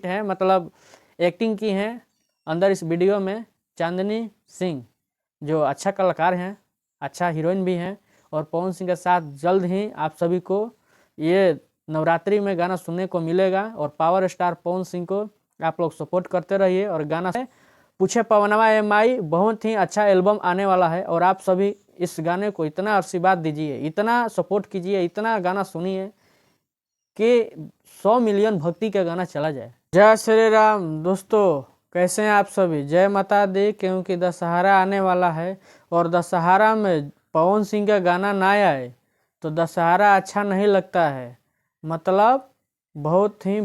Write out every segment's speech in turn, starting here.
Fit है, मतलब acting की है अंदर इस वीडियो में चांदनी सिंह, जो अच्छा कलाकार हैं, अच्छा हीरोइन भी हैं। और पवन सिंह के साथ जल्द ही आप सभी को ये नवरात्रि में गाना सुनने को मिलेगा। और पावर स्टार पवन सिंह को आप लोग सपोर्ट करते रहिए। और गाना से पूछे पवनवा ए माई बहुत ही अच्छा एल्बम आने वाला है, और आप सभी इस गाने को इतना आशीर्वाद दीजिए, इतना सपोर्ट कीजिए, इतना गाना सुनिए कि 100 मिलियन भक्ति का गाना चला जाए। जय श्री राम दोस्तों, कैसे हैं आप सभी? जय माता दी। क्योंकि दशहरा आने वाला है और दशहरा में पवन सिंह का गाना ना आए तो दशहरा अच्छा नहीं लगता है। मतलब बहुत ही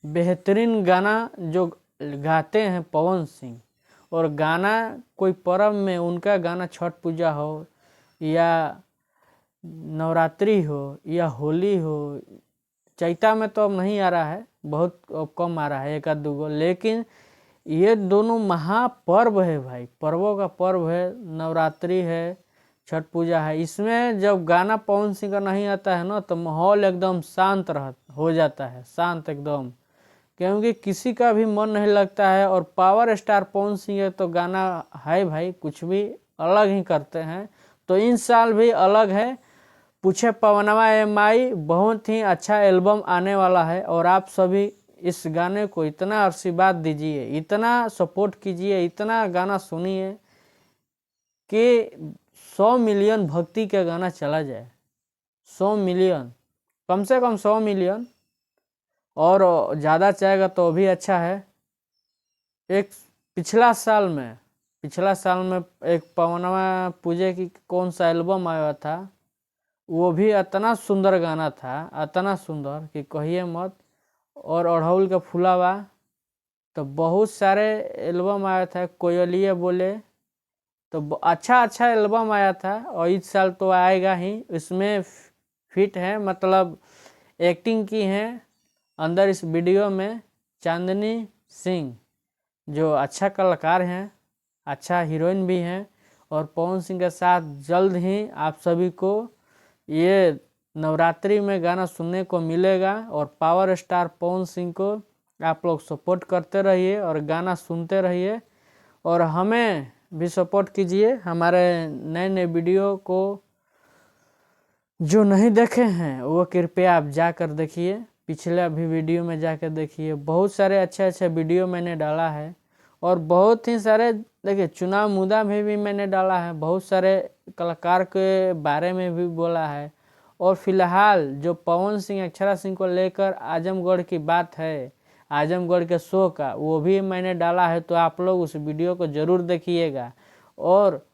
बेहतरीन गाना जो गाते हैं पवन सिंह, और गाना कोई पर्व में उनका गाना, छठ पूजा हो या नवरात्रि हो या होली हो, चैता में तो अब नहीं आ रहा है, बहुत अब कम आ रहा है, एक आध दो, लेकिन ये दोनों महापर्व है भाई, पर्वों का पर्व है। नवरात्रि है, छठ पूजा है, इसमें जब गाना पवन सिंह का नहीं आता है ना तो माहौल एकदम शांत हो जाता है, शांत एकदम, क्योंकि किसी का भी मन नहीं लगता है। और पावर स्टार पवन सिंह तो गाना है भाई, कुछ भी अलग ही करते हैं। तो इन साल भी अलग है। पूछे पवनवा ए माई बहुत ही अच्छा एल्बम आने वाला है, और आप सभी इस गाने को इतना आशीर्वाद दीजिए, इतना सपोर्ट कीजिए, इतना गाना सुनिए कि 100 मिलियन भक्ति का गाना चला जाए। 100 मिलियन, कम से कम 100 मिलियन, और ज़्यादा चाहेगा तो भी अच्छा है। एक पिछला साल में एक पवनवा पूजे की कौन सा एल्बम आया था, वो भी इतना सुंदर गाना था, इतना सुंदर कि कहिए मत। और अड़हुल का फुलावा, तो बहुत सारे एल्बम आया था, कोयलिए बोले, तो अच्छा एल्बम आया था। और इस साल तो आएगा ही, इसमें फिट है, मतलब एक्टिंग की है अंदर इस वीडियो में चांदनी सिंह, जो अच्छा कलाकार हैं, अच्छा हीरोइन भी हैं। और पवन सिंह के साथ जल्द ही आप सभी को ये नवरात्रि में गाना सुनने को मिलेगा। और पावर स्टार पवन सिंह को आप लोग सपोर्ट करते रहिए और गाना सुनते रहिए, और हमें भी सपोर्ट कीजिए। हमारे नए नए वीडियो को जो नहीं देखे हैं वो कृपया आप जाकर देखिए, पिछले भी वीडियो में जाकर देखिए, बहुत सारे अच्छे वीडियो मैंने डाला है। और बहुत ही सारे, देखिए, चुनाव मुद्दा में भी मैंने डाला है, बहुत सारे कलाकार के बारे में भी बोला है। और फिलहाल जो पवन सिंह अक्षरा सिंह को लेकर आजमगढ़ की बात है, आजमगढ़ के शो का, वो भी मैंने डाला है। तो आप लोग उस वीडियो को ज़रूर देखिएगा, और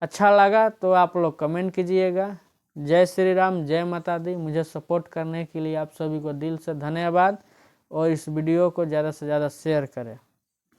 अच्छा लगा तो आप लोग कमेंट कीजिएगा। जय श्री राम, जय माता दी। मुझे सपोर्ट करने के लिए आप सभी को दिल से धन्यवाद, और इस वीडियो को ज़्यादा से ज़्यादा शेयर करें।